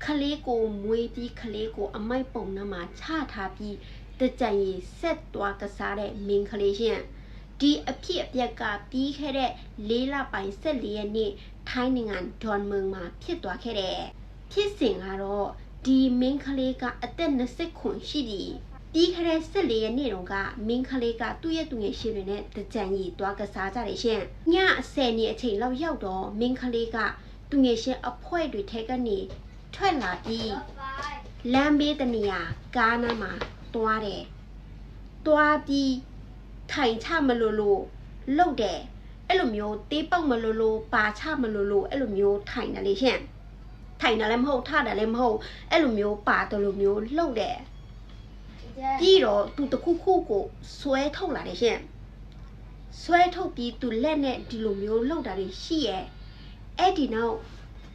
ခလေးကိုမွေးပြီးခလေးကိုအမိုက်ပုံနှမှာချထားပြီးတကြံရီဆက်သွားကစားတဲ့မင်းကလေးရှင်ဒီအဖြစ်အပျက်ကပြီးခဲ့တဲ့၄လပိုင်း14ရက်နေ့ထိုင်းနိုင်ငံဒွန်မွန်မှာဖြစ်သွားခဲ့တဲ့ဖြစ်စဉ်ကတော့ဒီမင်းကလေးကအသက်20ခွန်ရှိပြီပြီးခဲ့တဲ့14ရက်နေ့တုန်းကမင်းကလေးကသူ့ရဲ့သူငယ်ရှင်တွေနဲ့တကြံရီသွားကစားကြတယ်ရှင်ည10နှစ်အချိန်လောက်ရောက်တော့မင်းကလေးကသူငယ်ရှင်အဖွဲ့တွေထဲကနေထွက်လာပြီးလမ်းဘေးတနေရာကားနားမှာတွားတယ်တွားပြီးထိုင်ချမလို့လှုပ်တယ်အဲ့လိုမျိုးတေးပေါက်မလို့ပါချမလို့အဲ့လိုမျိုးထိုင်တယ်လေရှင်ထိုင်တယ်လည်းမဟုတ်ထတယ်လည်းမဟုတ်အဲ့လိုမျိုးပါတယ်လို့မျိုးလှုပ်တယ်ပြီးတော့သူတခုခုကိုဆွဲထုတ်လာတယ်ရှင်ဆွဲထုတ်ပြီးသူလက်နဲ့ဒီလိုမျိုးလှုပ်တာတွေရှိရဲ့အဲ့ဒီနောက်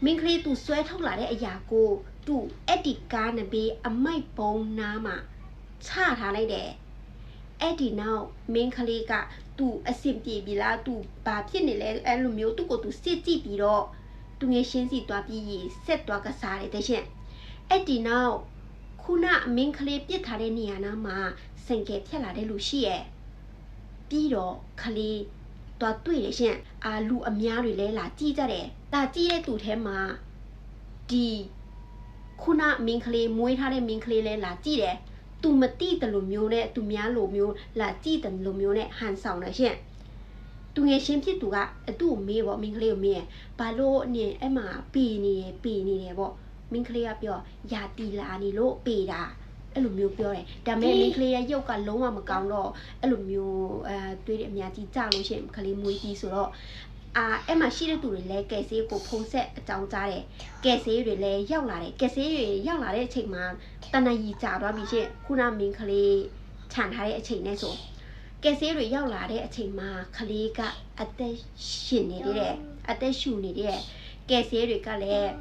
မင်းကလေးသူဆွဲထုတ်လာတဲ့အရာကိုသူအဲ့ဒီကားနဘေးအမိုက်ပုံးနားမှာချထားလိုက်တယ်အဲ့ဒီနောက်မင်းကလေးကသူအဆင်ပြေပြီလားသူဘာဖြစ်နေလဲအဲ့လိုမျိုးသူ့ကိုသူစစ်ကြည့်ပြီးတော့သူငယ်ရှင်းစီသွားပြီးဆက်သွားကစားတယ်တဲ့ရှင်အဲ့ဒီနောက်ခုနမင်းကလေးပြစ်ထားတဲ့နေရာနားမှာစင်ကယ်ဖြတ်လာတဲ့လူရှိရဲ့ပြီးတော့ကလေးသွားတွေ့တယ်ရှင်လူအများတွေလဲလာကြည့်ကြတယ်လာကြည့်တဲ့သူထဲမှာဒီခုနမင်းကလေးမွေးထားတဲ့မင်းကလေးလဲလာကြည့်တယ်သူမတိတယ်လို့မျိုးနဲ့သူများလိုမျိုးလာကြည့်တယ်လို့မျိုးနဲ့ဟန်ဆောင်တယ်ရှင်သူငယ်ချင်းဖြစ်သူကသူ့ကိုမေးပေါ့မင်းကလေးကိုမေးဘာလို့နင်အဲ့မှာပေနေတယ်ပေါ့မင်းကလေးကပြောယာတီလာနေလို့ပေတာအဲ့လိုမျိုးပြောတယ်ဒါပေမဲ့မင်းကလေးရဲ့ရုပ်ကလုံးဝမကောင်းတော့အဲ့လိုမျိုးတွေးတယ်အများကြီးကြလို့ရှိရင်ကလေးမွေးပြီးဆိုတော့အဲ့မှာရှိတဲ့သူတွေလည်းကယ်ဆေးကိုဖုံးဆက်အကြောင်းကြားတယ်ကယ်ဆေးတွေလည်းရောက်လာတယ်ကယ်ဆေးတွေရောက်လာတဲ့အချိန်မှာတနအီကြာသွားပြီရှင့်ခုနမင်းကလေးခြံထားတဲ့အချိန်နဲ့ဆိုကယ်ဆေးတွေရောက်လာတဲ့အချိန်မှာကလေးကအသက်ရှင်နေတဲ့အသက်ရှူနေတဲ့ကယ်ဆေးတွေကလည်း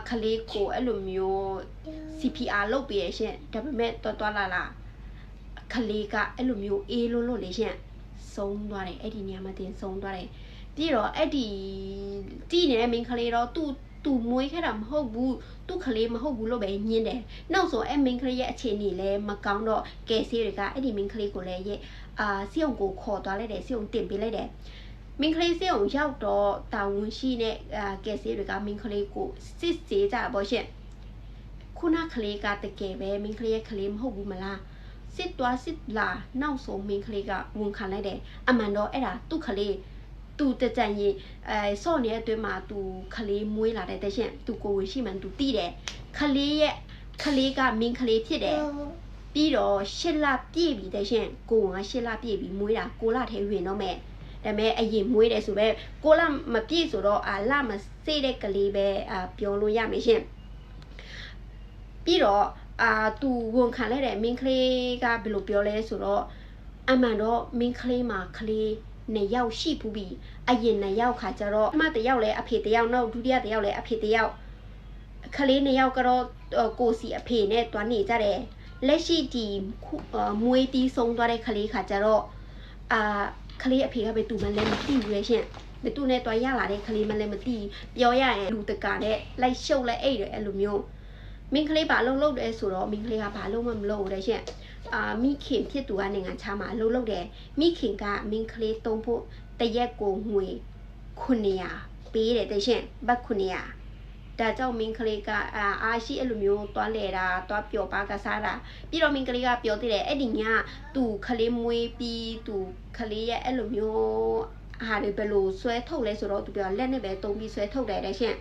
ကလေးကိုအဲ့လိုမျိုး CPR လုပ်ပေးရရှင့်ဒါပေမဲ့တော်လာကလေးကအဲ့လိုမျိုးအေးလို့လေရှင့်ဆုံးသွားတယ်အဲ့ဒီနေရာမှာတင်ဆုံးသွားတယ်ပြီးတော့အဲ့ဒီတီးနေတဲ့မင်းကလေးတော့သူမွေးခဲ့တာမဟုတ်ဘူးသူ့ကလေးမဟုတ်ဘူးလို့ပဲညင်းတယ်နောက်ဆိုအဲ့မင်းကလေးရဲ့အခြေအနေလည်းမကောင်းတော့ကယ်ဆေးတွေကအဲ့ဒီမင်းကလေးကိုလည်းစီအောင်ကိုခေါ်သွားလိုက်တယ်စီအောင်တင်ပေးလိုက်တယ်မင်းကလေးစီအောင်ရောက်တော့တာဝန်ရှိတဲ့ကယ်ဆေးတွေကမင်းကလေးကိုစစ်ဆေးကြပါရှင့်ခုနကလေးကတကယ်ပဲမင်းကလေးရဲ့ကလေးမဟုတ်ဘူးမလားစစ်သွားစစ်လာနောက်ဆုံးမင်းကလေးကဝန်ခံလိုက်တယ်အမှန်တော့အဲ့ဒါသူ့ကလေးသူတကြံရင်ဆော့နေတဲ့အတွင်းမှာသူခလေးမွေးလာတဲ့တဲ့ရှင်သူကိုဝင်ရှိမှန်သူတိတယ်ခလေးကမင်းခလေးဖြစ်တယ်ပြီးတော့8လပြည့်ပြီတဲ့ရှင်ကိုက8လပြည့်ပြီမွေးတာ9လထဲဝင်တော့မယ်ဒါပေမဲ့အရင်မွေးတယ်ဆိုပဲ9လမပြည့်ဆိုတော့လမစေးတဲ့ကလေးပဲပြောလို့ရမယ်ရှင်ပြီးတော့သူဝန်ခံလိုက်တယ်မင်းကလေးကဘယ်လိုပြောလဲဆိုတော့အမှန်တော့မင်းကလေးမှာကလေးနှစ်ယောက်ရှိဘူးပြီအရင်နှစ်ယောက်ခါကျတော့အမတစ်ယောက်လဲအဖေတစ်ယောက်နောက်ဒုတိယတစ်ယောက်လဲအဖေတစ်ယောက်ကလေးနှစ်ယောက်ကတော့ကိုစီအဖေနဲ့တွားနေကြတယ်လက်ရှိဒီမွေးပြီးဆုံးသွားတဲ့ကလေးခါကျတော့ကလေးအဖေကပဲသူမလဲမသိဘူးလေရှင်ဘသူနဲ့တွားရလာတဲ့ကလေးမလဲမသိပြောရရင်လူတကာနဲ့လိုက်ရှုပ်လိုက်အိတ်တယ်အဲ့လိုမျိုးမင်းကလေးဘာလုပ်တယ်ဆိုတော့မင်းကလေးကဘာလုပ်မှမလုပ်ဘူးတဲ့ရှင်မိခင်ဖြစ်သူကနိုင်ငံခြားမှာလုပ်တယ်မိခင်ကမင်းကလေးတုံးဖို့တရက်ကိုငွေ900ပေးတယ်တဲ့ရှင်ဘတ်900ဒါကြောင့်မင်းကလေးကရှိအဲ့လိုမျိုးတွားလဲတာတွားပျော်ပါကစားတာပြီးတော့မင်းကလေးကပြောသေးတယ်အဲ့ဒီညသူကလေးမွေးပြီးသူကလေးရဲ့အဲ့လိုမျိုးဟာတွေဘယ်လိုဆွဲထုတ်လဲဆိုတော့သူပြောလက်နဲ့ပဲတုံးပြီးဆွဲထုတ်တယ်တဲ့ရှင်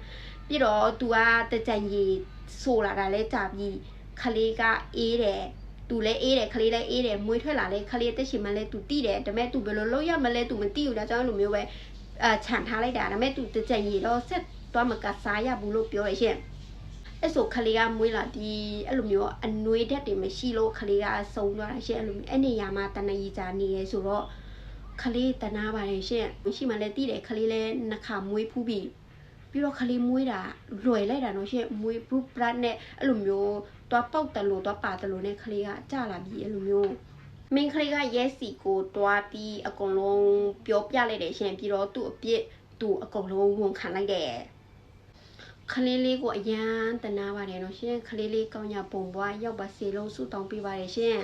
ပြီးတော့သူကတကြံကြီးဆိုလာတာလဲကြာပြီးကလေးကအေးတယ်သူလည်းအေးတယ်ကလေးလည်းအေးတယ်မွေးထွက်လာလဲကလေးတက်ရှင်မလဲသူတိတယ်ဒါပေမဲ့သူဘယ်လိုလုပ်ရမလဲသူမသိဘူးဒါကြောင့်လိုမျိုးပဲခြံထားလိုက်တာဒါပေမဲ့သူတကြံကြီးတော့ဆက်သွားမကစားရဘူးလို့ပြောရရှင်အဲ့ဆိုကလေးကမွေးလာဒီအဲ့လိုမျိုးအနှွေးဓာတ်တွေမရှိလို့ကလေးကဆုံးသွားတာရှင်အဲ့လိုအဲ့နေရာမှာတနအီကြာနေရဲဆိုတော့ကလေးတနာပါတယ်ရှင်ရှိမှလည်းတိတယ်ကလေးလည်းနှစ်ခါမွေးဖူးပြီးပြီးတော့ကလေးမွေးတာလွယ်လိုက်တာနော်ရှင်မွေးဘူးပရတ်နဲ့အဲ့လိုမျိုးတွားပေါက်တယ်လို့တွားပါတယ်လို့နဲ့ကလေးကကြလာပြီးအဲ့လိုမျိုးမင်းကလေးကရဲစီကိုတွားပြီးအကုန်လုံးပြောပြလိုက်တယ်ရှင်ပြီးတော့သူ့အပြစ်သူအကုန်လုံးဝန်ခံလိုက်တယ်က ခလေးလေးကိုအရန်တနာပါတယ်နော်ရှင်ခလေးလေးကောင်းညာပုံပွားရောက်ပါစေလို့ဆုတောင်းပေးပါတယ်ရှင်